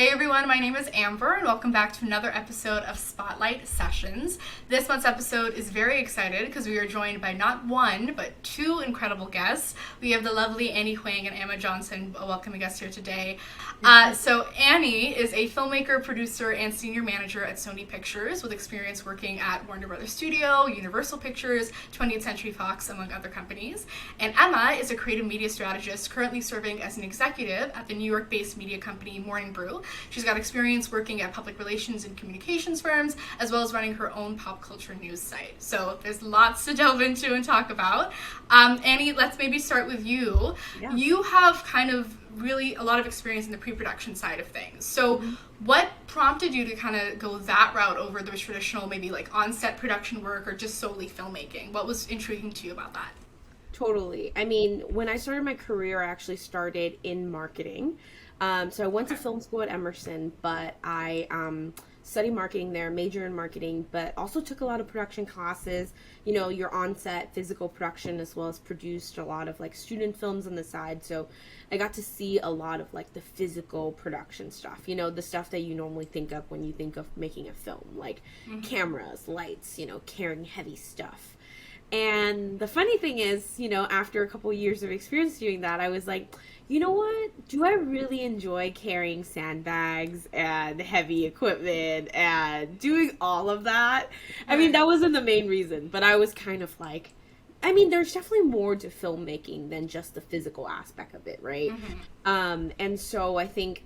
Hey everyone, my name is Amber and welcome back to another episode of Spotlight Sessions. This month's episode is very excited because we are joined by not one, but two incredible guests. We have the lovely Annie Huang and Emma Johnson welcoming us here today. So Annie is a filmmaker, producer, and senior manager at Sony Pictures with experience working at Warner Brothers Studio, Universal Pictures, 20th Century Fox, among other companies. And Emma is a creative media strategist currently serving as an executive at the New York-based media company Morning Brew. She's got experience working at public relations and communications firms, as well as running her own pop culture news site. So there's lots to delve into and talk about. Annie, let's maybe start with you. Yeah. You have kind of really a lot of experience in the pre-production side of things. So what prompted you to kind of go that route over the traditional, maybe like on-set production work or just solely filmmaking? What was intriguing to you about that? Totally. I mean, when I started my career, I actually started in marketing. So I went to film school at Emerson, but I studied marketing there, major in marketing, but also took a lot of production classes, you know, your on-set physical production, as well as produced a lot of like student films on the side. So I got to see a lot of like the physical production stuff, you know, the stuff that you normally think of when you think of making a film, like cameras, lights, you know, carrying heavy stuff. And the funny thing is, you know, after a couple of years of experience doing that, I was like, you know what? Do I really enjoy carrying sandbags and heavy equipment and doing all of that? I mean, that wasn't the main reason, but I was kind of like, I mean, there's definitely more to filmmaking than just the physical aspect of it, right? And so I think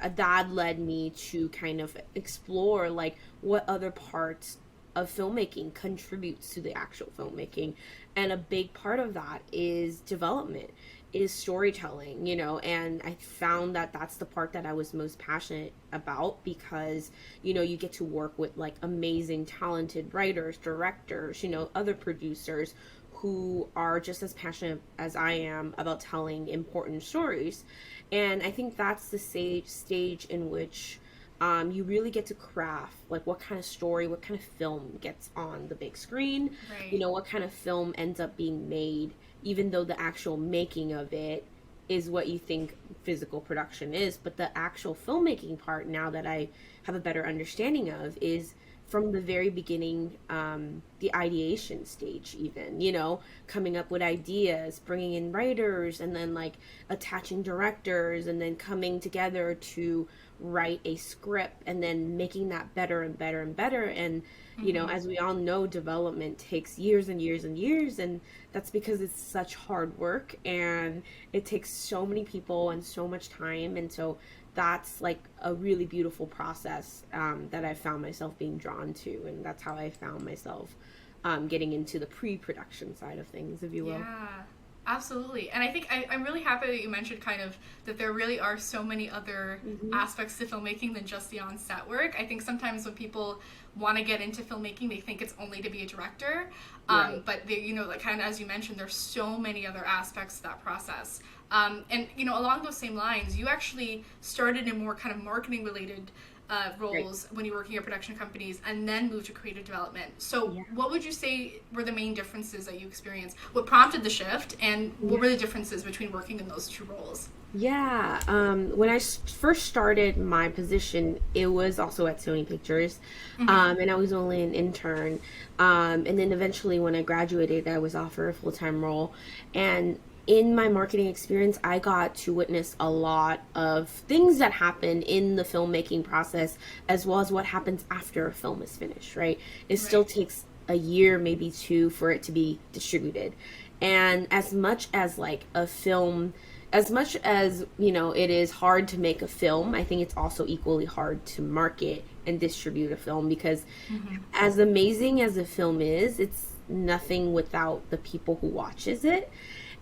that led me to kind of explore like what other parts of filmmaking contributes to the actual filmmaking. And a big part of that is development, is storytelling, you know, and I found that that's the part that I was most passionate about because, you know, you get to work with like amazing, talented writers, directors, you know, other producers who are just as passionate as I am about telling important stories. And I think that's the stage in which you really get to craft like what kind of story, what kind of film gets on the big screen, you know, what kind of film ends up being made, even though the actual making of it is what you think physical production is. But the actual filmmaking part, now that I have a better understanding of, is from the very beginning, the ideation stage even, you know, coming up with ideas, bringing in writers, and then like attaching directors, and then coming together to write a script, and then making that better and better and better. And you know, as we all know, development takes years and years and years, and that's because it's such hard work and it takes so many people and so much time. And so that's like a really beautiful process that I found myself being drawn to, and that's how I found myself getting into the pre-production side of things, if you will. Yeah. Absolutely. And I think I'm really happy that you mentioned kind of that there really are so many other aspects to filmmaking than just the on-set work. I think sometimes when people want to get into filmmaking, they think it's only to be a director. But, they, you know, like kind of as you mentioned, there's so many other aspects to that process. And, you know, along those same lines, you actually started in more kind of marketing related roles when you were working at production companies and then moved to creative development. So what would you say were the main differences that you experienced? What prompted the shift, and what were the differences between working in those two roles? Yeah, when I first started my position, it was also at Sony Pictures, and I was only an intern. And then eventually when I graduated, I was offered a full-time role. And in my marketing experience, I got to witness a lot of things that happen in the filmmaking process, as well as what happens after a film is finished, right? It still takes a year, maybe two, for it to be distributed. And as much as like a film, as much as, you know, it is hard to make a film, I think it's also equally hard to market and distribute a film, because as amazing as a film is, it's nothing without the people who watches it.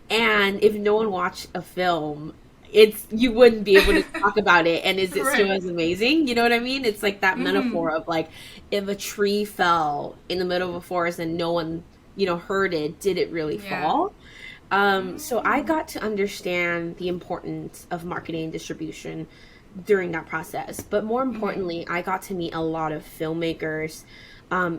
And if no one watched a film, you wouldn't be able to talk about it. And is it still as amazing? You know what I mean? It's like that metaphor of like, if a tree fell in the middle of a forest and no one, you know, heard it, did it really fall? So I got to understand the importance of marketing and distribution during that process. But more importantly, I got to meet a lot of filmmakers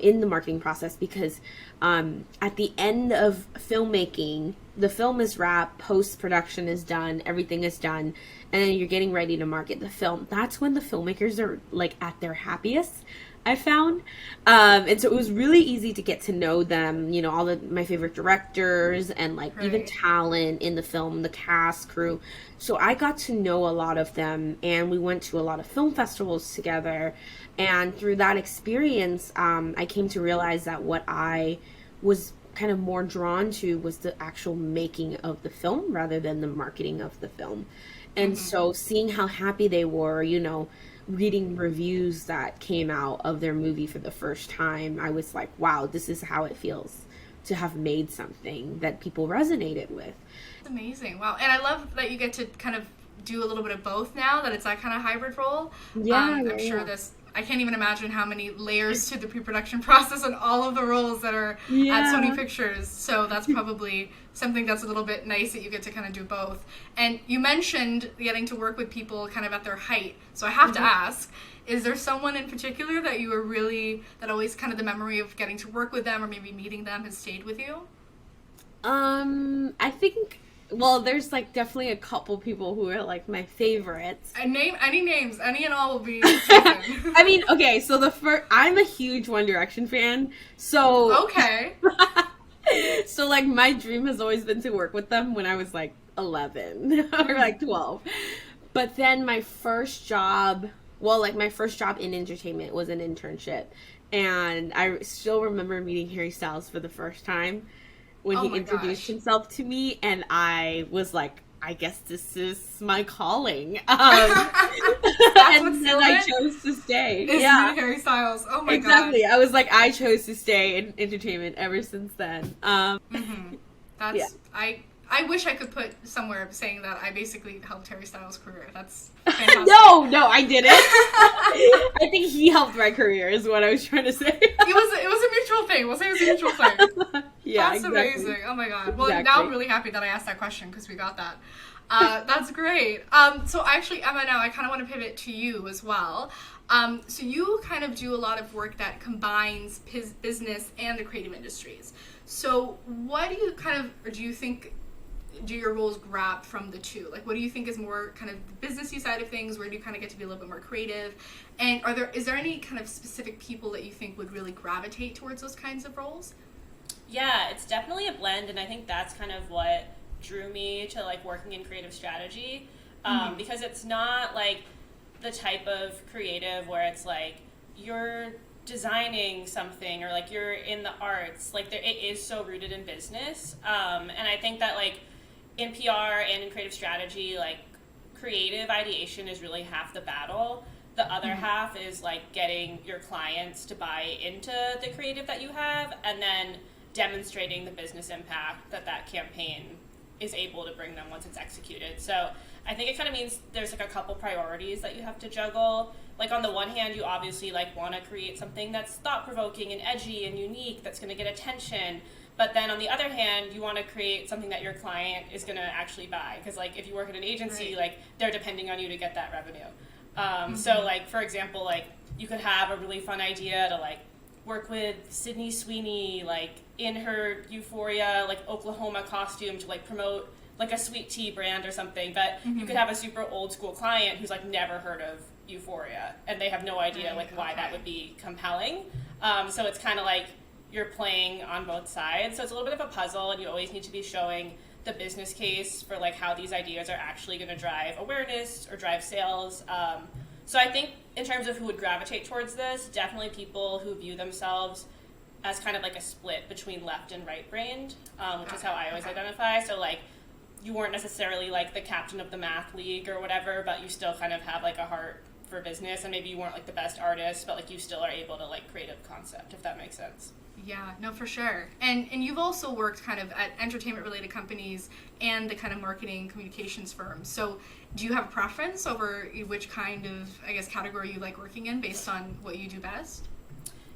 in the marketing process, because at the end of filmmaking, the film is wrapped, post-production is done, everything is done, and then you're getting ready to market the film. That's when the filmmakers are like at their happiest, I found. And so it was really easy to get to know them, you know, all my favorite directors and like even talent in the film, the cast, crew. So I got to know a lot of them, and we went to a lot of film festivals together. And through that experience, I came to realize that what I was kind of more drawn to was the actual making of the film rather than the marketing of the film. And so seeing how happy they were, you know, reading reviews that came out of their movie for the first time, I was like, wow, this is how it feels to have made something that people resonated with. It's amazing. Wow. And I love that you get to kind of do a little bit of both now, that it's that kind of hybrid role. I'm sure I can't even imagine how many layers to the pre-production process and all of the roles that are at Sony Pictures. So that's probably something that's a little bit nice that you get to kind of do both. And you mentioned getting to work with people kind of at their height. So I have to ask, is there someone in particular that you were really, that always kind of the memory of getting to work with them or maybe meeting them has stayed with you? I think, well, there's like definitely a couple people who are like my favorites. Name any names, any and all will be taken. I mean, okay, so I'm a huge One Direction fan, so okay. So like my dream has always been to work with them when I was like 11 or like 12. But then my first job in entertainment was an internship, and I still remember meeting Harry Styles for the first time when he introduced himself to me, and I was like, I guess this is my calling. And then I chose to stay. Harry Styles. Oh my god. Exactly. I was like, I chose to stay in entertainment ever since then. I wish I could put somewhere saying that I basically helped Harry Styles' career. That's fantastic. No, I didn't. I think he helped my career is what I was trying to say. It was a mutual thing. We'll say it was a mutual thing. Yeah, that's exactly. Amazing. Oh my god. Well, now I'm really happy that I asked that question because we got that. That's great. So actually, Emma, now I kind of want to pivot to you as well. So you kind of do a lot of work that combines business and the creative industries. So what do you do you think, do your roles grab from the two? Like, what do you think is more kind of the businessy side of things? Where do you kind of get to be a little bit more creative? And is there any kind of specific people that you think would really gravitate towards those kinds of roles? Yeah, it's definitely a blend, and I think that's kind of what drew me to like working in creative strategy, because it's not like the type of creative where it's like you're designing something or like you're in the arts. Like it is so rooted in business, and I think that like in PR and in creative strategy, like creative ideation is really half the battle. The other half is like getting your clients to buy into the creative that you have, and then demonstrating the business impact that campaign is able to bring them once it's executed. So I think it kind of means there's like a couple priorities that you have to juggle. Like on the one hand, you obviously like want to create something that's thought-provoking and edgy and unique that's going to get attention. But then on the other hand, you want to create something that your client is going to actually buy. Because like if you work at an agency, like they're depending on you to get that revenue. So like, for example, like you could have a really fun idea to like work with Sydney Sweeney, like in her Euphoria, like Oklahoma costume to like promote like a sweet tea brand or something. But you could have a super old school client who's like never heard of Euphoria and they have no idea like why that would be compelling. So it's kind of like you're playing on both sides. So it's a little bit of a puzzle, and you always need to be showing the business case for like how these ideas are actually going to drive awareness or drive sales. So I think in terms of who would gravitate towards this, definitely people who view themselves as kind of like a split between left and right brained, which is how I always identify. So like you weren't necessarily like the captain of the math league or whatever, but you still kind of have like a heart for business, and maybe you weren't like the best artist, but like you still are able to like create a concept, if that makes sense. Yeah, no, for sure. And you've also worked kind of at entertainment related companies and the kind of marketing communications firms. So do you have a preference over which kind of, I guess, category you like working in based on what you do best?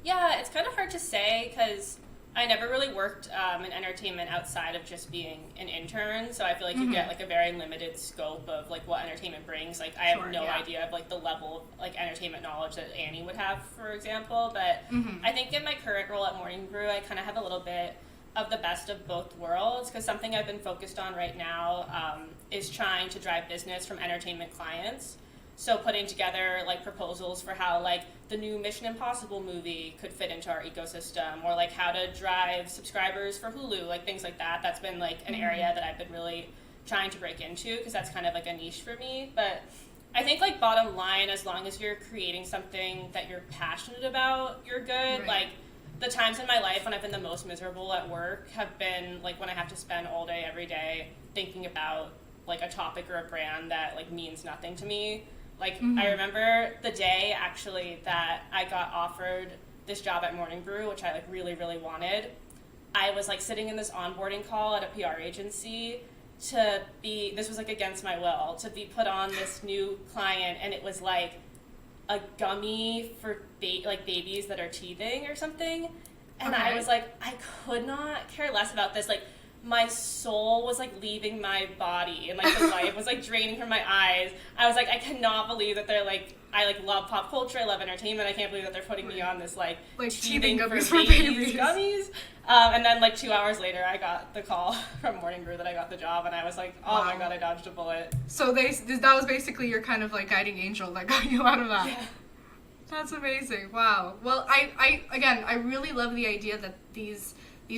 Yeah, it's kind of hard to say because I never really worked in entertainment outside of just being an intern, so I feel like you get like a very limited scope of like what entertainment brings. Like I have no idea of like the level of like entertainment knowledge that Annie would have, for example. But I think in my current role at Morning Brew, I kind of have a little bit of the best of both worlds, because something I've been focused on right now is trying to drive business from entertainment clients. So putting together like proposals for how like the new Mission Impossible movie could fit into our ecosystem, or like how to drive subscribers for Hulu, like things like that. That's been like an area that I've been really trying to break into, because that's kind of like a niche for me. But I think like bottom line, as long as you're creating something that you're passionate about, you're good. Right. Like the times in my life when I've been the most miserable at work have been like when I have to spend all day every day thinking about like a topic or a brand that like means nothing to me. Like I remember the day actually that I got offered this job at Morning Brew, which I like really, really wanted. I was like sitting in this onboarding call at a PR agency to be, this was like against my will, to be put on this new client, and it was like a gummy for like babies that are teething or something. And I was like, I could not care less about this. Like my soul was like leaving my body, and like the light was like draining from my eyes. I was like, I cannot believe that they're like, I like love pop culture, I love entertainment. I can't believe that they're putting me on this like teething gummies for for babies. Gummies. And then like 2 hours later, I got the call from Morning Brew that I got the job, and I was like, oh my god, I dodged a bullet. So that was basically your kind of like guiding angel that got you out of that. Yeah. That's amazing. Wow. Well, I really love the idea that these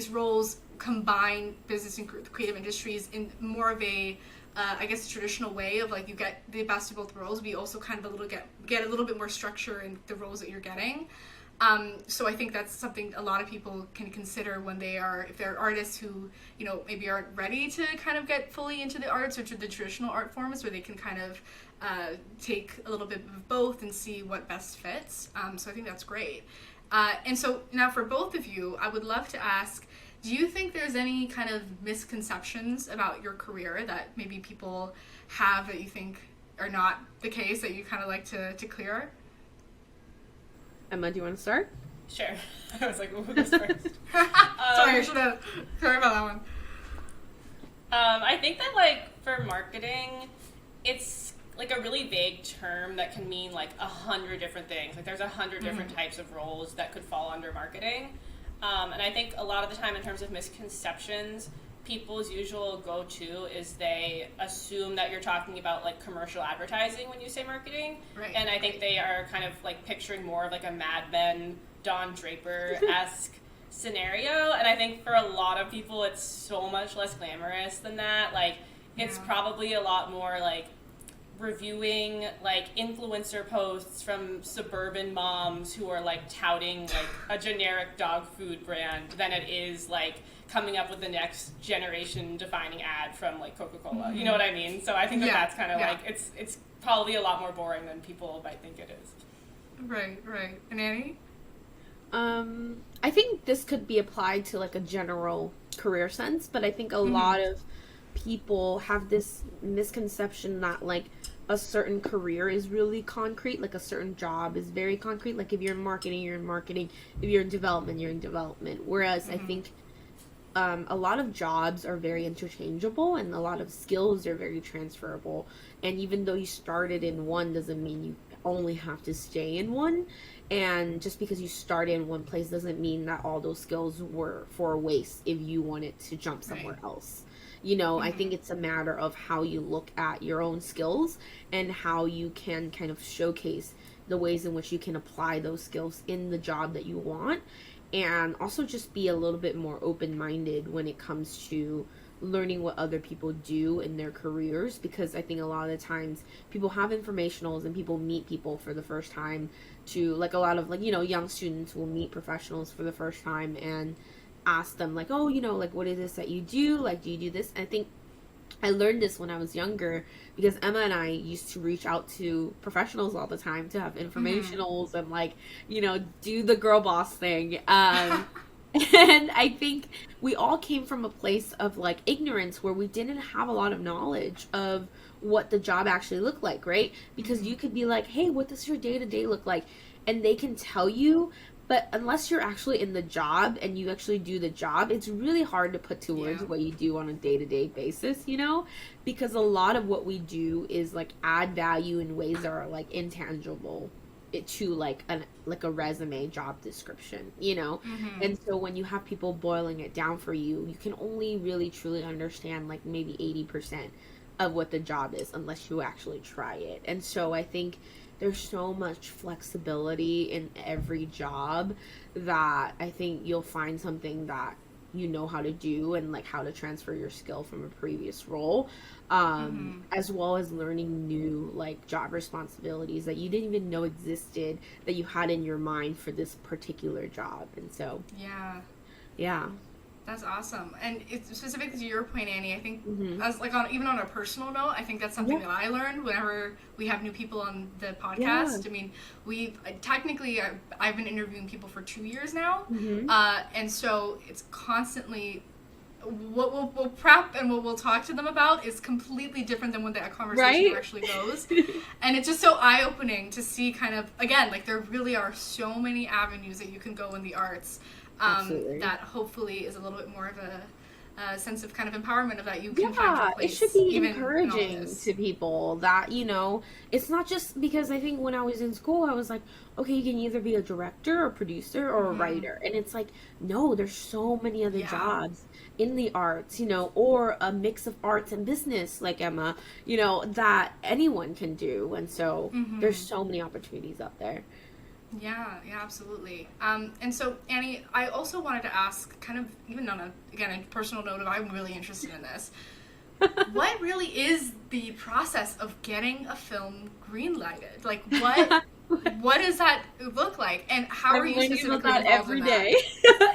roles combine business and creative industries in more of a I guess a traditional way of like you get the best of both worlds, but you also kind of get a little bit more structure in the roles that you're getting. So I think that's something a lot of people can consider when if they're artists who, you know, maybe aren't ready to kind of get fully into the arts or to the traditional art forms, where they can kind of take a little bit of both and see what best fits. So I think that's great. And so now for both of you, I would love to ask, do you think there's any kind of misconceptions about your career that maybe people have that you think are not the case, that you kind of like to clear? Emma, do you want to start? Sure. I was like, who goes first? Sorry about that one. I think that like for marketing, it's like a really vague term that can mean like 100 different things. Like there's 100 different types of roles that could fall under marketing. And I think a lot of the time in terms of misconceptions, people's usual go-to is they assume that you're talking about like commercial advertising when you say marketing. Right. And I think they are kind of like picturing more of like a Mad Men, Don Draper-esque scenario. And I think for a lot of people, it's so much less glamorous than that. Like it's probably a lot more like reviewing like influencer posts from suburban moms who are like touting like a generic dog food brand than it is like coming up with the next generation defining ad from like Coca-Cola. You know what I mean? So I think that's kind of like it's probably a lot more boring than people might think it is. Right. And Annie? I think this could be applied to like a general career sense, but I think a lot of people have this misconception that like a certain career is really concrete, like a certain job is very concrete. Like if you're in marketing, you're in marketing. If you're in development, you're in development. Whereas I think a lot of jobs are very interchangeable, and a lot of skills are very transferable. And even though you started in one doesn't mean you only have to stay in one. And just because you started in one place doesn't mean that all those skills were for a waste if you wanted to jump somewhere else. You know, I think it's a matter of how you look at your own skills and how you can kind of showcase the ways in which you can apply those skills in the job that you want. And also just be a little bit more open-minded when it comes to learning what other people do in their careers, because I think a lot of the times people have informationals and people meet people for the first time to, like a lot of like, you know, young students will meet professionals for the first time and ask them like, oh, you know, like what is this that you do? Like, do you do this? And I think I learned this when I was younger because Emma and I used to reach out to professionals all the time to have informationals and like, you know, do the girl boss thing. And I think we all came from a place of like ignorance where we didn't have a lot of knowledge of what the job actually looked like, right? Because you could be like, hey, what does your day-to-day look like? And they can tell you, but unless you're actually in the job and you actually do the job, it's really hard to put to words what you do on a day-to-day basis, you know? Because a lot of what we do is like add value in ways that are like intangible. it to like a resume job description, you know? And so when you have people boiling it down for you, you can only really truly understand like maybe 80% of what the job is unless you actually try it. And so I think there's so much flexibility in every job that I think you'll find something that you know how to do and like how to transfer your skill from a previous role, as well as learning new like job responsibilities that you didn't even know existed that you had in your mind for this particular job. And so yeah. That's awesome. And it's specific to your point, Annie, I think as like even on a personal note, I think that's something that I learned whenever we have new people on the podcast. I mean, I've been interviewing people for 2 years now. And so it's constantly what we'll prep and what we'll talk to them about is completely different than what that conversation actually goes. And it's just so eye-opening to see kind of, again, like there really are so many avenues that you can go in the arts. That hopefully is a little bit more of a sense of kind of empowerment of that you can find your place. It should be encouraging to people that, you know, it's not just because I think when I was in school, I was like, okay, you can either be a director or producer or a writer. And it's like, no, there's so many other jobs in the arts, you know, or a mix of arts and business, like Emma, you know, that anyone can do. And so there's so many opportunities out there. Yeah, absolutely. And so, Annie, I also wanted to ask, kind of, even on a personal note, if I'm really interested in this, what really is the process of getting a film green-lighted? Like, what does that look like? And how are you specifically involved every in day?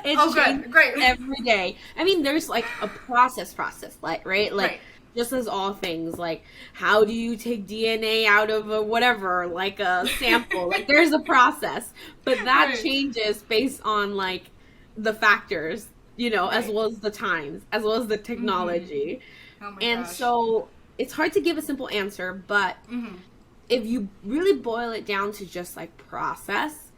It's great. Every day. I mean, there's like a process, like, right? Like, just as all things, like how do you take DNA out of a whatever, like a sample, like there's a process, but that changes based on like the factors, you know, as well as the times, as well as the technology. Oh my gosh. So it's hard to give a simple answer, but if you really boil it down to just like process,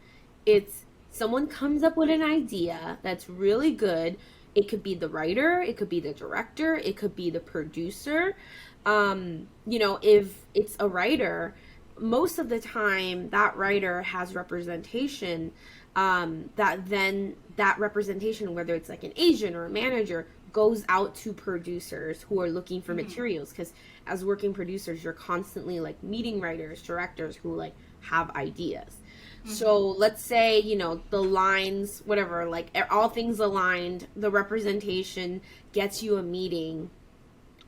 it's someone comes up with an idea that's really good. It could be the writer, it could be the director, it could be the producer. You know, if it's a writer, most of the time that writer has representation, that representation, whether it's like an agent or a manager, goes out to producers who are looking for materials. Because as working producers, you're constantly like meeting writers, directors who like have ideas. So let's say, you know, the lines, whatever, like all things aligned, the representation gets you a meeting.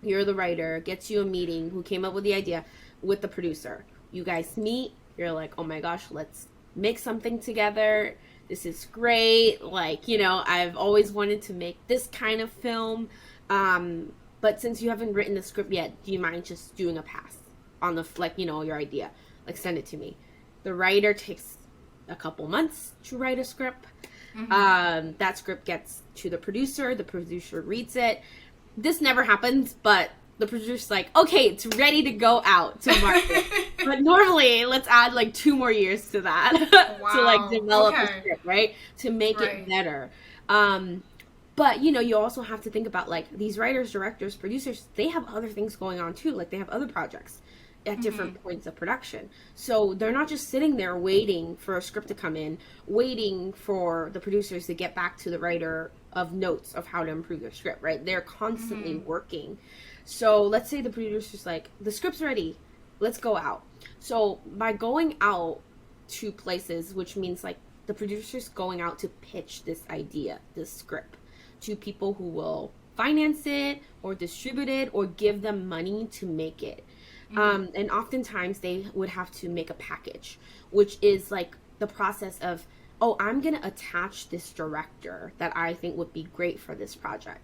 You're the writer, gets you a meeting, who came up with the idea with the producer. You guys meet, you're like, oh my gosh, let's make something together. This is great. Like, you know, I've always wanted to make this kind of film. But since you haven't written the script yet, do you mind just doing a pass on the, like, you know, your idea? Like, send it to me. The writer takes a couple months to write a script. That script gets to the producer reads it. This never happens, but the producer's like, okay, it's ready to go out to market. But normally, let's add like 2 more years to that to like develop the script, right? To make it better. But, you know, you also have to think about like these writers, directors, producers, they have other things going on too. Like they have other projects at different points of production. So they're not just sitting there waiting for a script to come in, waiting for the producers to get back to the writer of notes of how to improve their script, right? They're constantly working. So let's say the producer's like, the script's ready, let's go out. So by going out to places, which means like the producer's going out to pitch this idea, this script, to people who will finance it or distribute it or give them money to make it. And oftentimes they would have to make a package, which is like the process of, oh, I'm going to attach this director that I think would be great for this project.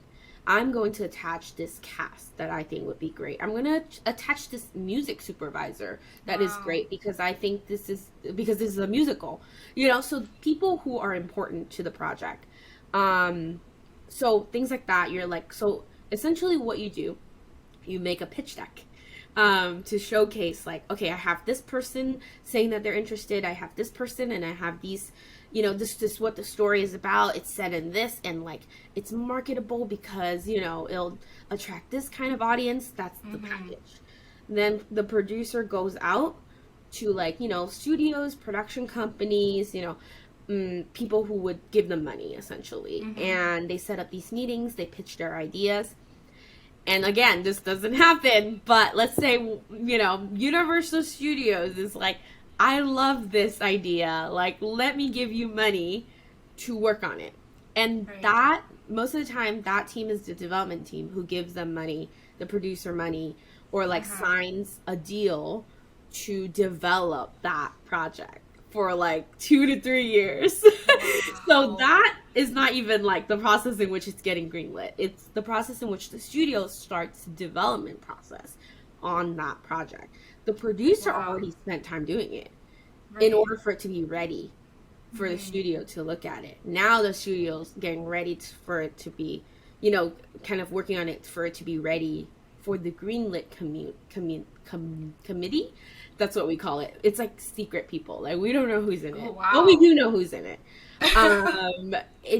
I'm going to attach this cast that I think would be great. I'm going to attach this music supervisor that is great because I think this is a musical, you know, so people who are important to the project. So things like that, you're like, so essentially what you do, you make a pitch deck. To showcase like, okay, I have this person saying that they're interested, I have this person, and I have these, you know, this is what the story is about, it's set in this, and like it's marketable because, you know, it'll attract this kind of audience. That's the package. Then the producer goes out to like, studios, production companies, people who would give them money essentially. And they set up these meetings, they pitch their ideas. And again, this doesn't happen, but let's say, Universal Studios is like, I love this idea. Like, let me give you money to work on it. And that, most of the time, that team is the development team who gives them money, the producer money, or like signs a deal to develop that project for like 2 to 3 years. So that is not even like the process in which it's getting greenlit. It's the process in which the studio starts the development process on that project. The producer already spent time doing it in order for it to be ready for the studio to look at it. Now the studio's getting ready for it to be, kind of working on it for it to be ready for the greenlit committee. That's what we call it. It's like secret people. Like, we don't know who's in it. But we do know who's in it.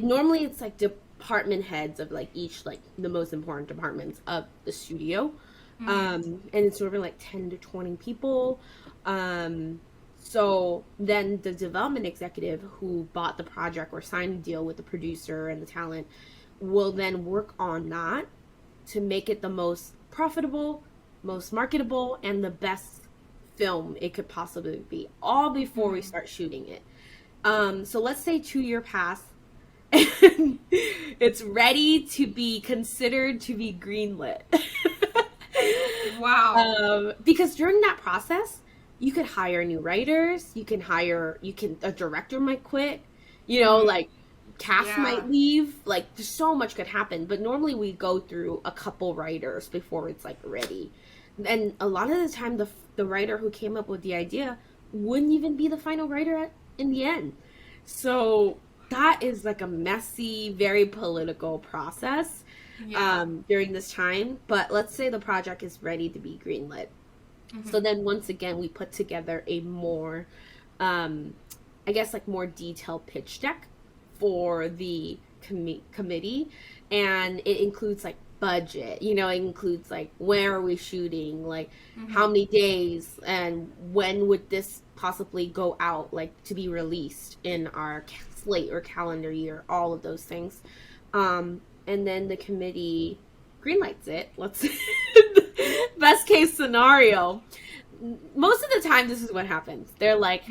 Normally it's like department heads of like each, like the most important departments of the studio. And it's sort of like 10 to 20 people. So then the development executive who bought the project or signed a deal with the producer and the talent will then work on that to make it the most profitable, most marketable, and the best film it could possibly be, all before we start shooting it. So let's say 2 year pass and it's ready to be considered to be greenlit. Wow. Because during that process, you could hire new writers, a director might quit, like cast might leave, like there's so much could happen. But normally we go through a couple writers before it's like ready. And a lot of the time the writer who came up with the idea wouldn't even be the final writer in the end. So that is like a messy, very political process during this time. But let's say the project is ready to be greenlit. So then once again, we put together a more, more detailed pitch deck for the committee. And it includes like budget, it includes like where are we shooting, like how many days, and when would this possibly go out, like to be released in our slate or calendar year, all of those things. And then the committee greenlights it. Let's best case scenario. Most of the time, this is what happens. They're like,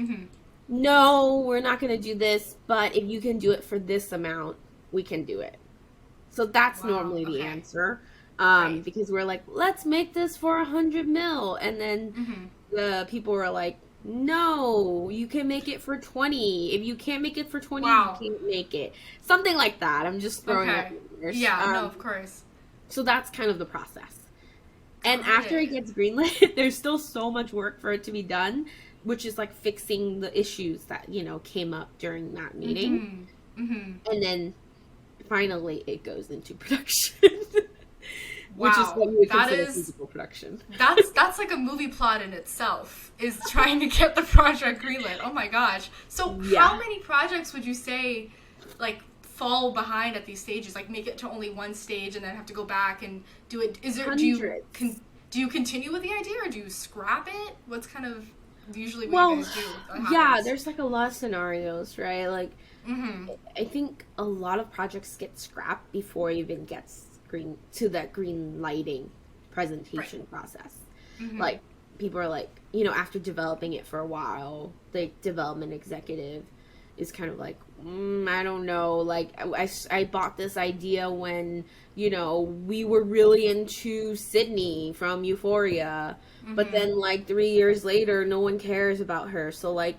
no, we're not going to do this, but if you can do it for this amount, we can do it. So that's normally the answer. Because we're like, let's make this for 100 mil. And then the people are like, no, you can make it for 20. If you can't make it for 20, you can't make it. Something like that. I'm just throwing out numbers. Yeah, no, of course. So that's kind of the process. And after it gets greenlit, there's still so much work for it to be done, which is like fixing the issues that, came up during that meeting. And then finally it goes into production. Which is what you would consider physical production. That's like a movie plot in itself, is trying to get the project greenlit. Oh my gosh. So how many projects would you say like fall behind at these stages, like make it to only one stage and then have to go back and do it? Is there Hundreds. do you continue with the idea, or do you scrap it? What's kind of usually what you guys do? Yeah, there's like a lot of scenarios, right? Like I think a lot of projects get scrapped before it even gets to that green lighting presentation process. Like people are like, after developing it for a while, the development executive is kind of like, I don't know, like I bought this idea when we were really into Sydney from Euphoria, but then like 3 years later no one cares about her, so like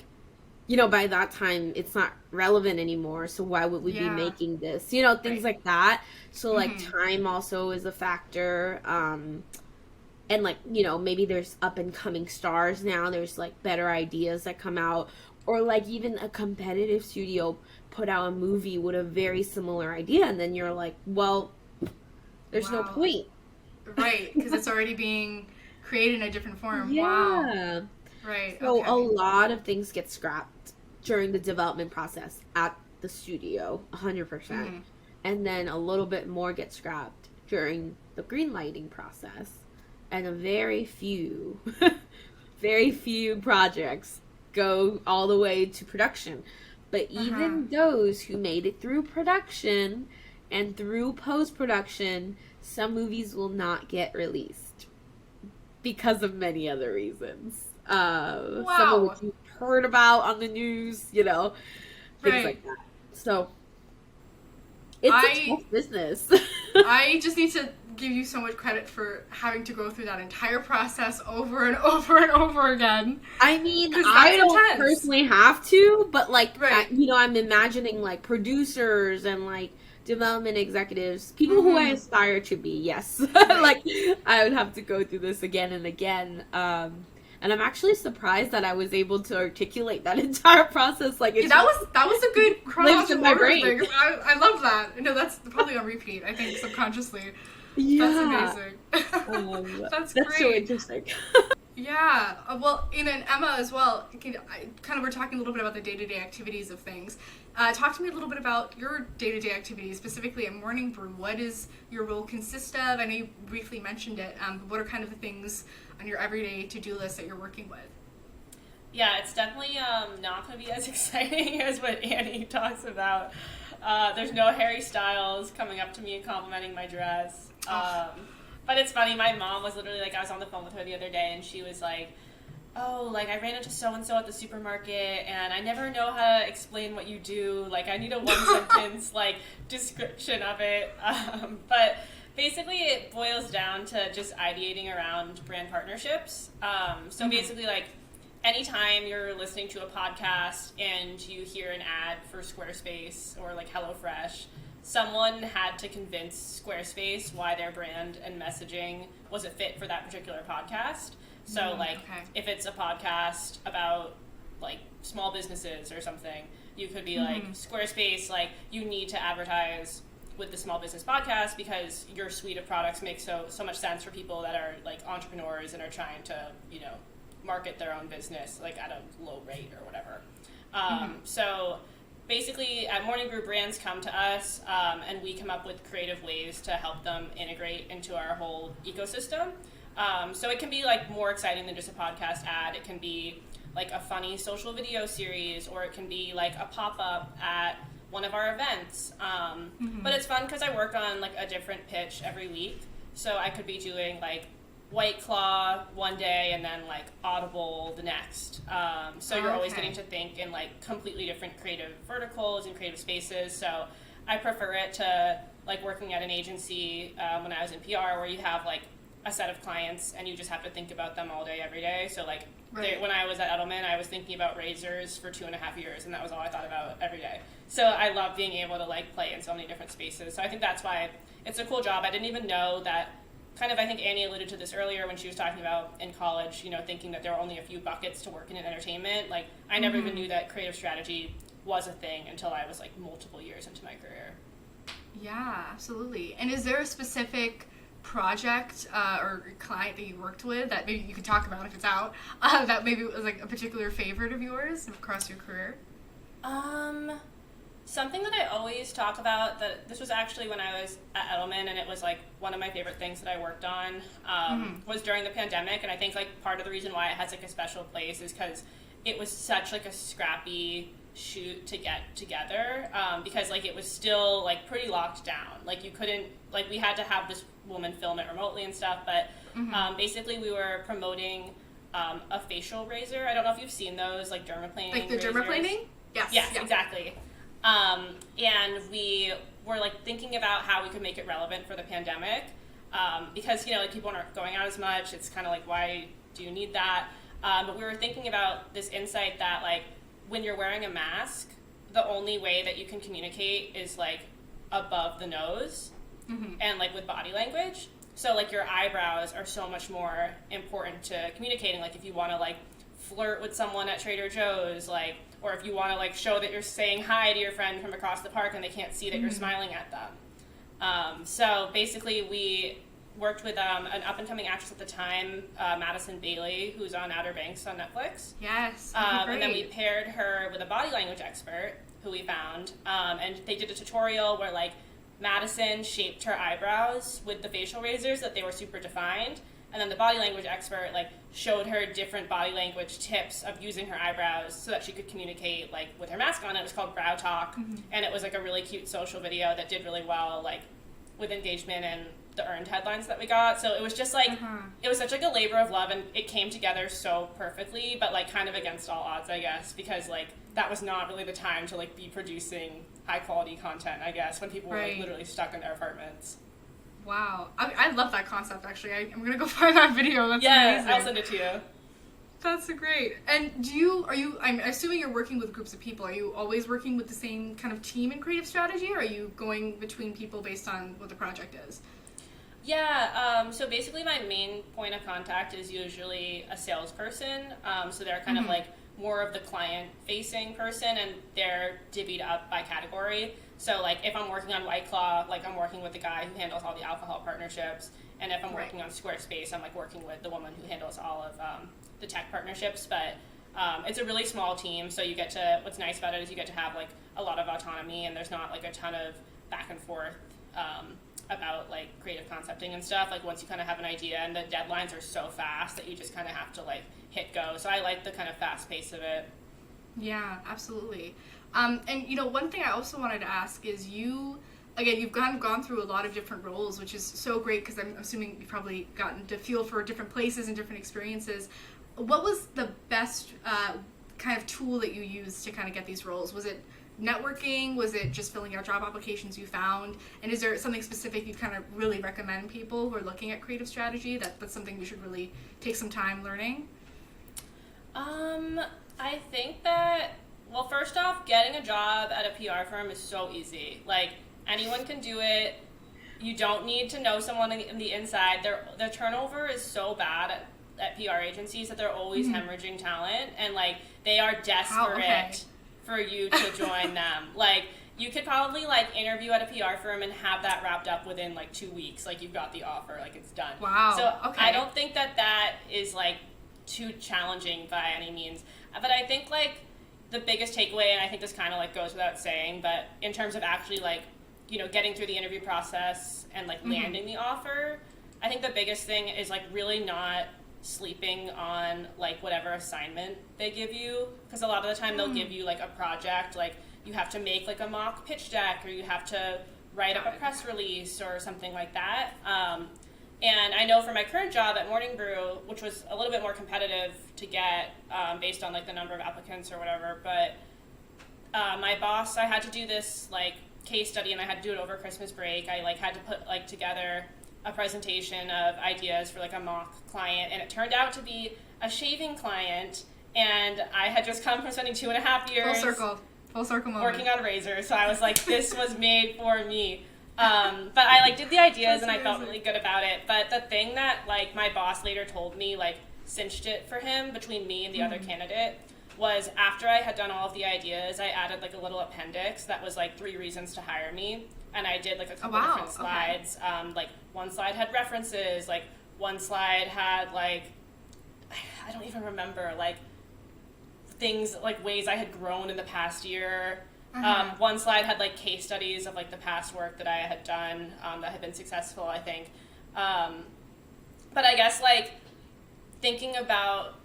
by that time it's not relevant anymore, so why would we be making this, things like that. So like time also is a factor, and like maybe there's up and coming stars now, there's like better ideas that come out, or like even a competitive studio put out a movie with a very similar idea, and then you're like, well, there's no point, right? Because it's already being created in a different form. Right. So a lot of things get scrapped during the development process at the studio, 100%. And then a little bit more gets scrapped during the green lighting process. And a very few very few projects go all the way to production. But even those who made it through production and through post-production, some movies will not get released because of many other reasons. Some of which you've heard about on the news, you know, things like that. So it's a tough business. I just need to give you so much credit for having to go through that entire process over and over and over again. I mean, I don't personally have to, but like, you know, I'm imagining like producers and like development executives, people who I aspire to be. Yes, like I would have to go through this again and again. And I'm actually surprised that I was able to articulate that entire process. Like, that was a good chronological in my brain. Thing. I love that. No, that's probably on repeat. I think subconsciously. Yeah. That's amazing. That's great. That's so interesting. Yeah. Well, in an Emma as well, we're talking a little bit about the day-to-day activities of things. Talk to me a little bit about your day-to-day activities, specifically at Morning Brew. What does your role consist of? I know you briefly mentioned it, but what are kind of the things on your everyday to-do list that you're working with? Yeah, it's definitely not going to be as exciting as what Annie talks about. There's no Harry Styles coming up to me and complimenting my dress. But it's funny, my mom was literally like, I was on the phone with her the other day, and she was like, oh, like, I ran into so-and-so at the supermarket, and I never know how to explain what you do. Like, I need a one-sentence, like, description of it. But basically, it boils down to just ideating around brand partnerships. So basically, like, anytime you're listening to a podcast and you hear an ad for Squarespace or, like, HelloFresh, someone had to convince Squarespace why their brand and messaging was a fit for that particular podcast. So, if it's a podcast about, like, small businesses or something, you could be like, Squarespace, like, you need to advertise with the small business podcast because your suite of products makes so much sense for people that are, like, entrepreneurs and are trying to, you know, market their own business, like, at a low rate or whatever. So basically, at Morning Brew, brands come to us, and we come up with creative ways to help them integrate into our whole ecosystem. So it can be, like, more exciting than just a podcast ad. It can be, like, a funny social video series, or it can be, like, a pop-up at one of our events. But it's fun because I work on, like, a different pitch every week. So I could be doing, like, White Claw one day and then, like, Audible the next. So you're always getting to think in, like, completely different creative verticals and creative spaces. So I prefer it to, like, working at an agency when I was in PR, where you have, like, a set of clients and you just have to think about them all day, every day. So, like, when I was at Edelman, I was thinking about razors for 2.5 years, and that was all I thought about every day. So I love being able to, like, play in so many different spaces. So I think that's why it's a cool job. I didn't even know that. Kind of, I think Annie alluded to this earlier when she was talking about in college, you know, thinking that there were only a few buckets to work in entertainment. Like, I never even knew that creative strategy was a thing until I was, like, multiple years into my career. Yeah, absolutely. And is there a specific project or client that you worked with that maybe you could talk about if it's out, that maybe was, like, a particular favorite of yours across your career? Something that I always talk about, that this was actually when I was at Edelman, and it was, like, one of my favorite things that I worked on, was during the pandemic. And I think, like, part of the reason why it has, like, a special place is because it was such, like, a scrappy shoot to get together, because, like, it was still, like, pretty locked down. Like, you couldn't, like, we had to have this woman film it remotely and stuff, but basically we were promoting a facial razor. I don't know if you've seen those, like, dermaplaning Like the razors. dermaplaning? Yes, exactly. And we were, like, thinking about how we could make it relevant for the pandemic, because, you know, like, people aren't going out as much. It's kind of like, why do you need that? But we were thinking about this insight that, like, when you're wearing a mask, the only way that you can communicate is, like, above the nose and, like, with body language. So, like, your eyebrows are so much more important to communicating. Like, if you want to, like, flirt with someone at Trader Joe's, like, or if you want to, like, show that you're saying hi to your friend from across the park and they can't see that you're smiling at them. So basically we worked with an up-and-coming actress at the time, Madison Bailey, who's on Outer Banks on Netflix. Yes. And then we paired her with a body language expert who we found, and they did a tutorial where, like, Madison shaped her eyebrows with the facial razors that they were super defined, And then the body language expert like showed her different body language tips of using her eyebrows so that she could communicate like with her mask on. It was called Brow Talk, and it was like a really cute social video that did really well, like with engagement and the earned headlines that we got. So it was just like it was such like a labor of love, and it came together so perfectly, but like kind of against all odds, I guess, because like that was not really the time to like be producing high quality content, I guess, when people were like literally stuck in their apartments. Wow. I love that concept, actually. I'm going to go find that video. That's amazing. Yeah, I'll send it to you. That's so great. And I'm assuming you're working with groups of people. Are you always working with the same kind of team in creative strategy, or are you going between people based on what the project is? Yeah, so basically my main point of contact is usually a salesperson. So they're kind of like more of the client-facing person, and they're divvied up by category. So, like, if I'm working on White Claw, like, I'm working with the guy who handles all the alcohol partnerships. And if I'm working on Squarespace, I'm, like, working with the woman who handles all of the tech partnerships. But it's a really small team, so you get to, what's nice about it is you get to have, like, a lot of autonomy, and there's not, like, a ton of back and forth about, like, creative concepting and stuff. Like, once you kind of have an idea, and the deadlines are so fast that you just kind of have to, like, hit go. So I like the kind of fast pace of it. Yeah, absolutely. And, one thing I also wanted to ask is you've gone through a lot of different roles, which is so great because I'm assuming you've probably gotten to feel for different places and different experiences. What was the best kind of tool that you used to kind of get these roles? Was it networking? Was it just filling out job applications you found? And is there something specific you kind of really recommend people who are looking at creative strategy that's something we should really take some time learning? I think that, well, first off, getting a job at a PR firm is so easy. Like, anyone can do it. You don't need to know someone in the inside. Their turnover is so bad at PR agencies that they're always hemorrhaging talent, and, like, they are desperate for you to join them. Like, you could probably, like, interview at a PR firm and have that wrapped up within, like, 2 weeks. Like, you've got the offer. Like, it's done. Wow. So I don't think that is, like, too challenging by any means. But I think, like, the biggest takeaway, and I think this kind of, like, goes without saying, but in terms of actually, like, getting through the interview process and, like, landing the offer, I think the biggest thing is, like, really not sleeping on, like, whatever assignment they give you. Because a lot of the time they'll give you, like, a project, like, you have to make, like, a mock pitch deck, or you have to write up a press release or something like that. And I know for my current job at Morning Brew, which was a little bit more competitive to get based on, like, the number of applicants or whatever, but my boss, I had to do this, like, case study, and I had to do it over Christmas break. I, like, had to put, like, together a presentation of ideas for, like, a mock client, and it turned out to be a shaving client, and I had just come from spending 2.5 years full circle moment, working on razors, so I was like, this was made for me. But I, like, did the ideas, and I felt really good about it. But the thing that, like, my boss later told me, like, cinched it for him between me and the other candidate was after I had done all of the ideas, I added, like, a little appendix that was, like, 3 reasons to hire me. And I did, like, a couple different slides. Like, one slide had references. Like, one slide had, like, I don't even remember, like, things, like, ways I had grown in the past year. One slide had, like, case studies of, like, the past work that I had done that had been successful, I think. But I guess, like, thinking about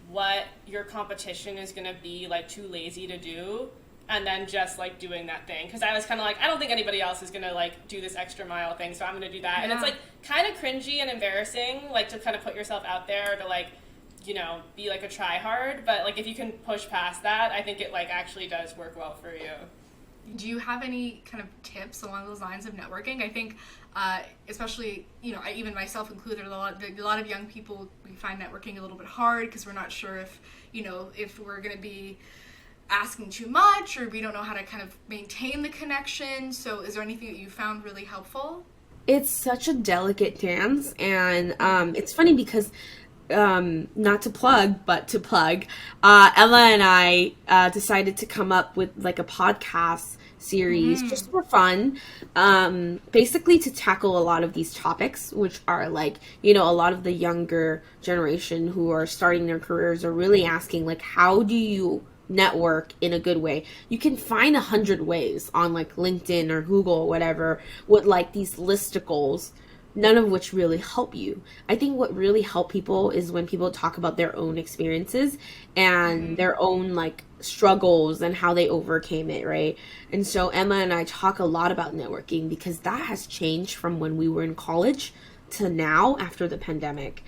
what your competition is going to be, like, too lazy to do, and then just, like, doing that thing. Because I was kind of like, I don't think anybody else is going to, like, do this extra mile thing, so I'm going to do that. Yeah. And it's, like, kind of cringy and embarrassing, like, to kind of put yourself out there to, like, be, like, a try-hard. But, like, if you can push past that, I think it, like, actually does work well for you. Do you have any kind of tips along those lines of networking? I think, especially, I even myself included, a lot of young people, we find networking a little bit hard because we're not sure if, if we're going to be asking too much, or we don't know how to kind of maintain the connection. So is there anything that you found really helpful? It's such a delicate dance, and it's funny because not to plug, but to plug, Ella and I decided to come up with, like, a podcast series just for fun, basically to tackle a lot of these topics, which are, like, a lot of the younger generation who are starting their careers are really asking, like, how do you network in a good way? You can find 100 ways on, like, LinkedIn or Google or whatever with, like, these listicles none of which really help you. I think what really help people is when people talk about their own experiences and their own like struggles and how they overcame it, right? And so Emma and I talk a lot about networking because that has changed from when we were in college to now after the pandemic.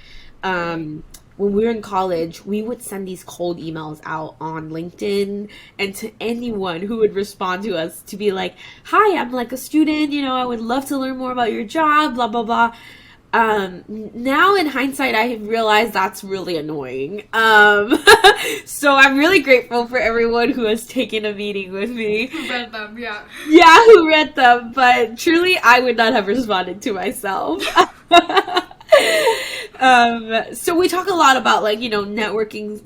When we were in college, we would send these cold emails out on LinkedIn and to anyone who would respond to us to be like, hi, I'm like a student, you know, I would love to learn more about your job, blah, blah, blah. Now in hindsight, I have realized that's really annoying. So I'm really grateful for everyone who has taken a meeting with me. Who read them, yeah. Yeah, who read them, but truly I would not have responded to myself. So we talk a lot about like, you know, networking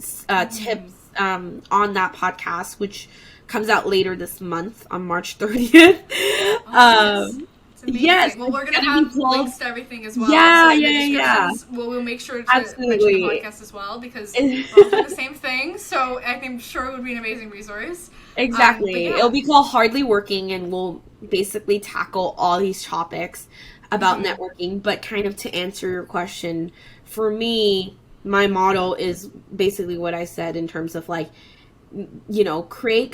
tips on that podcast, which comes out later this month on March 30th. Yes. Well, we're gonna have links to everything as well. Yeah, so yeah. We'll make sure to Absolutely. mention the podcast as well because we're all doing the same thing. So I think sure it would be an amazing resource. Exactly. It'll be called Hardly Working, and we'll basically tackle all these topics about networking. But kind of to answer your question, for me, my model is basically what I said in terms of like, you know, create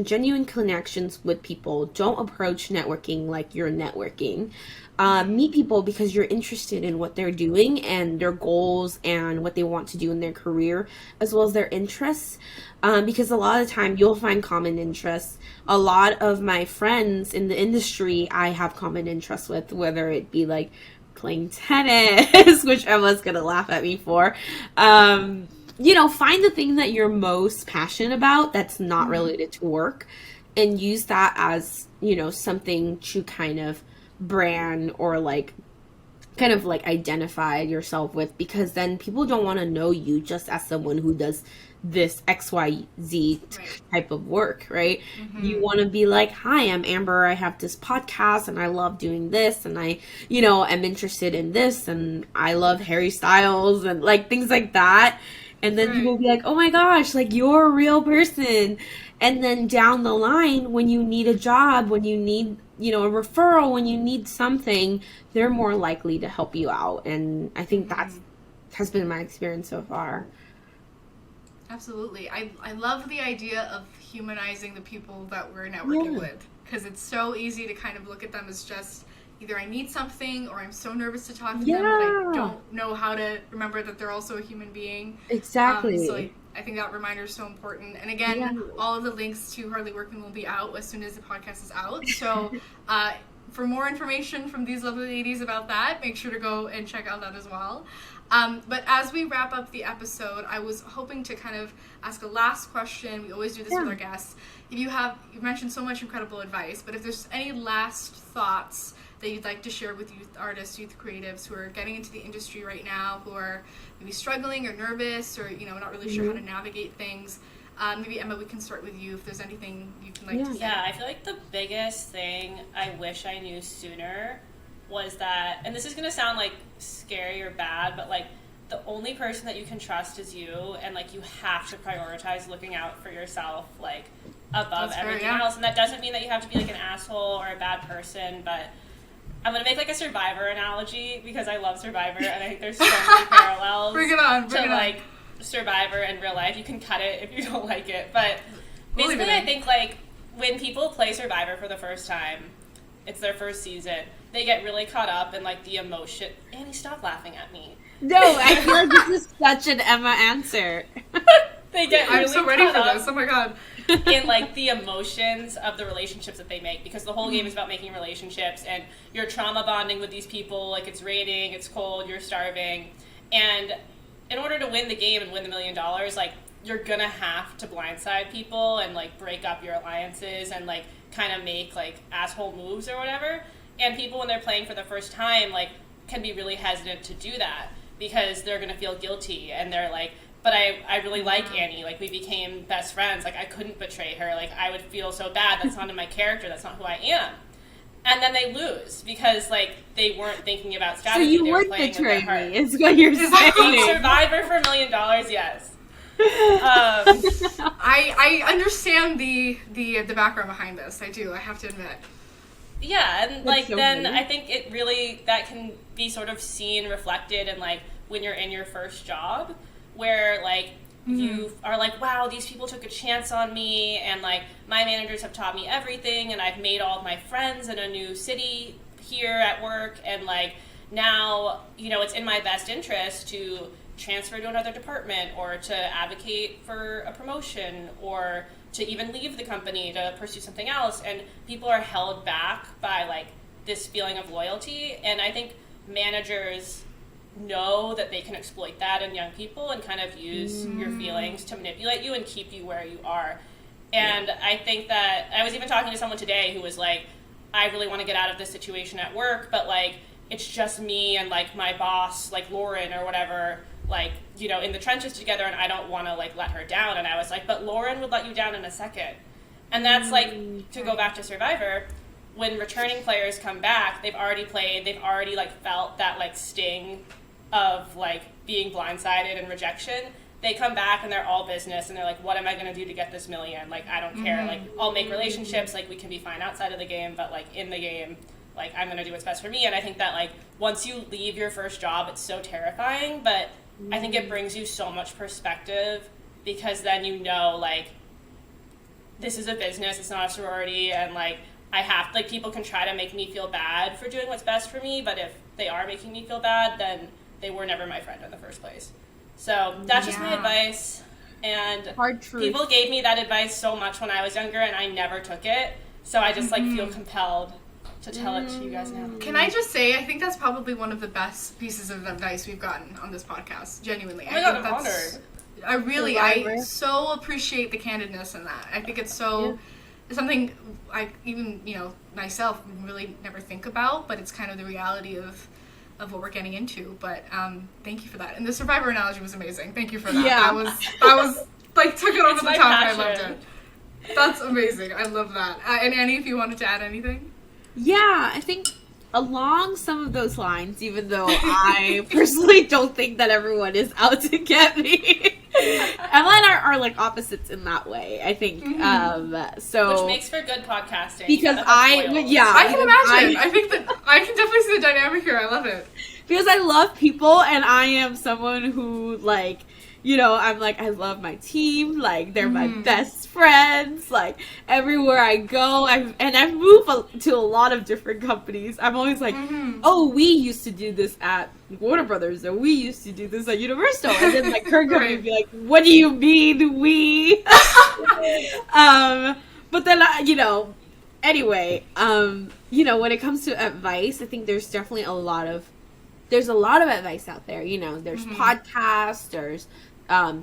genuine connections with people. Don't approach networking like you're networking. Meet people because you're interested in what they're doing and their goals and what they want to do in their career, as well as their interests. Because a lot of the time you'll find common interests. A lot of my friends in the industry I have common interests with, whether it be like playing tennis, which Emma's gonna laugh at me for. You know, find the thing that you're most passionate about that's not related to work and use that as, you know, something to kind of brand or like kind of like identify yourself with, because then people don't want to know you just as someone who does this XYZ type of work, right? You want to be like, hi, I'm Amber, I have this podcast and I love doing this and I, you know, am interested in this and I love Harry Styles and like things like that. And then people will be like, oh my gosh, like you're a real person. And then down the line, when you need a job, when you need, you know, a referral, when you need something, they're more likely to help you out. And I think that has been my experience so far. Absolutely. I love the idea of humanizing the people that we're networking with, because it's so easy to kind of look at them as just either I need something or I'm so nervous to talk to them that I don't know how to remember that they're also a human being. Exactly. So I think that reminder is so important. And again, all of the links to Hardly Working will be out as soon as the podcast is out. So for more information from these lovely ladies about that, make sure to go and check out that as well. But as we wrap up the episode, I was hoping to kind of ask a last question. We always do this with our guests. If you've mentioned so much incredible advice, but if there's any last thoughts that you'd like to share with youth artists, youth creatives who are getting into the industry right now, who are maybe struggling or nervous or, you know, not really sure how to navigate things. Maybe, Emma, we can start with you if there's anything you can like to say. Yeah, I feel like the biggest thing I wish I knew sooner was that, and this is going to sound like scary or bad, but like the only person that you can trust is you, and like you have to prioritize looking out for yourself like above everything else. And that doesn't mean that you have to be like an asshole or a bad person, but I'm going to make like a Survivor analogy because I love Survivor and I think there's so many parallels like Survivor and real life. You can cut it if you don't like it, but basically I think like when people play Survivor for the first time, it's their first season, they get really caught up in like the emotion. Annie, stop laughing at me. No, I feel like this is such an Emma answer. They get really I'm so ready for this. Oh my god. In like the emotions of the relationships that they make, because the whole game is about making relationships and you're trauma bonding with these people. Like it's raining, it's cold, you're starving, and in order to win the game and win the $1 million, like you're gonna have to blindside people and like break up your alliances and like kind of make like asshole moves or whatever. And people when they're playing for the first time like can be really hesitant to do that because they're gonna feel guilty and they're like, but I really like Annie, like we became best friends, like I couldn't betray her, like I would feel so bad, that's not in my character, that's not who I am. And then they lose because like they weren't thinking about strategy. So you they were would playing betray with their heart. me, is what you're saying. Survivor for $1 million, yes. I understand the background behind this. I do. I have to admit. Yeah, and That's like so then funny. I think it really, that can be sort of seen reflected in like when you're in your first job, where like you are like, wow, these people took a chance on me, and like my managers have taught me everything, and I've made all of my friends in a new city here at work, and like now, you know, it's in my best interest to transfer to another department or to advocate for a promotion or to even leave the company to pursue something else, and people are held back by like this feeling of loyalty. And I think managers know that they can exploit that in young people and kind of use your feelings to manipulate you and keep you where you are. And I think that I was even talking to someone today who was like, I really want to get out of this situation at work, but like it's just me and like my boss, like Lauren or whatever, like, you know, in the trenches together, and I don't want to like let her down. And I was like, but Lauren would let you down in a second. And that's like, to go back to Survivor, when returning players come back, they've already played, they've already like felt that like sting of like being blindsided and rejection. They come back and they're all business, and they're like, what am I going to do to get this million? Like, I don't care. Like, I'll make relationships. Like, we can be fine outside of the game, but like in the game, like I'm going to do what's best for me. And I think that like once you leave your first job, it's so terrifying, but I think it brings you so much perspective, because then you know, like, this is a business, it's not a sorority, and like I have, like, people can try to make me feel bad for doing what's best for me, but if they are making me feel bad, then they were never my friend in the first place. So that's just my advice. And Hard truth. people gave me that advice so much when I was younger, and I never took it. So I just like feel compelled to tell it to you guys now. Can I just say, I think that's probably one of the best pieces of advice we've gotten on this podcast. Genuinely, Oh my God, I'm honored. I so appreciate the candidness in that. I think it's so something I even, you know, myself really never think about, but it's kind of the reality of what we're getting into. But thank you for that. And the Survivor analogy was amazing. Thank you for that. Yeah. That was like took it over It's the my top. I loved passion. it. That's amazing. I love that. And Annie, if you wanted to add anything. Yeah, I think along some of those lines, even though I personally don't think that everyone is out to get me, Emma and I are like opposites in that way, I think. So Which makes for good podcasting. because You gotta have foils. I can imagine. I think that I can definitely see the dynamic here. I love it. because I love people, and I am someone who, like, you know, I'm like, I love my team, like, they're my best friends, like, everywhere I go, I've moved to a lot of different companies. I'm always like, oh, we used to do this at Warner Brothers, or we used to do this at Universal, and then, like, her company would be like, what do you mean, we? But then, you know, anyway, you know, when it comes to advice, I think there's definitely a lot of advice out there. You know, there's podcasts, there's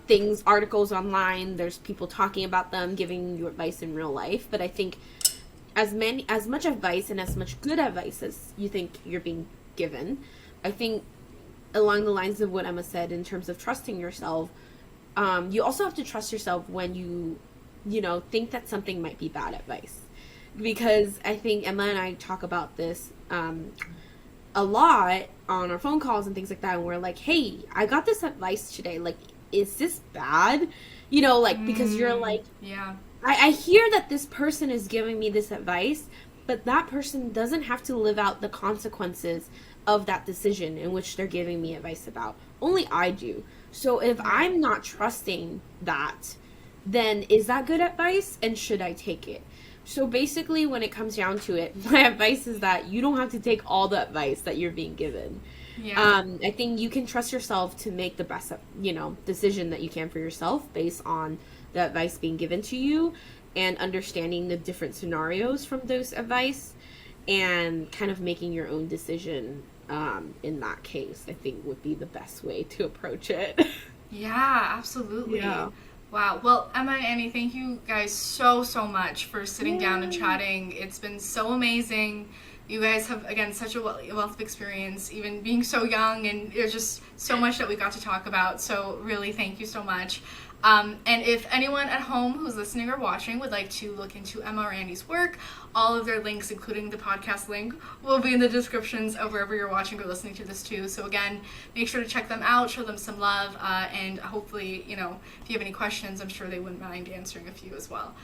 things, articles online, there's people talking about them, giving you advice in real life. But I think as much advice and as much good advice as you think you're being given, I think along the lines of what Emma said in terms of trusting yourself, you also have to trust yourself when you know, think that something might be bad advice. Because I think Emma and I talk about this a lot on our phone calls and things like that, and we're like, hey, I got this advice today, like, is this bad? You know, like, because you're like, I hear that this person is giving me this advice, but that person doesn't have to live out the consequences of that decision in which they're giving me advice about. Only I do. So if I'm not trusting that, then is that good advice, and should I take it? So basically, when it comes down to it, my advice is that you don't have to take all the advice that you're being given. I think you can trust yourself to make the best, you know, decision that you can for yourself based on the advice being given to you, and understanding the different scenarios from those advice, and kind of making your own decision in that case, I think would be the best way to approach it. Yeah, absolutely. Yeah. Wow. Well, Emma and Annie, thank you guys so much for sitting down and chatting. It's been so amazing. You guys have, again, such a wealth of experience, even being so young, and there's just so much that we got to talk about. So really, thank you so much. And if anyone at home who's listening or watching would like to look into Emma or Andy's work, all of their links, including the podcast link, will be in the descriptions of wherever you're watching or listening to this too. So again, make sure to check them out, show them some love, and hopefully, you know, if you have any questions, I'm sure they wouldn't mind answering a few as well.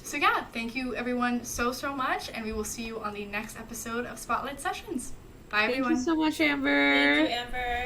So yeah, thank you everyone so much, and we will see you on the next episode of Spotlight Sessions. Bye everyone. Thank you so much, Amber. Thank you, Amber.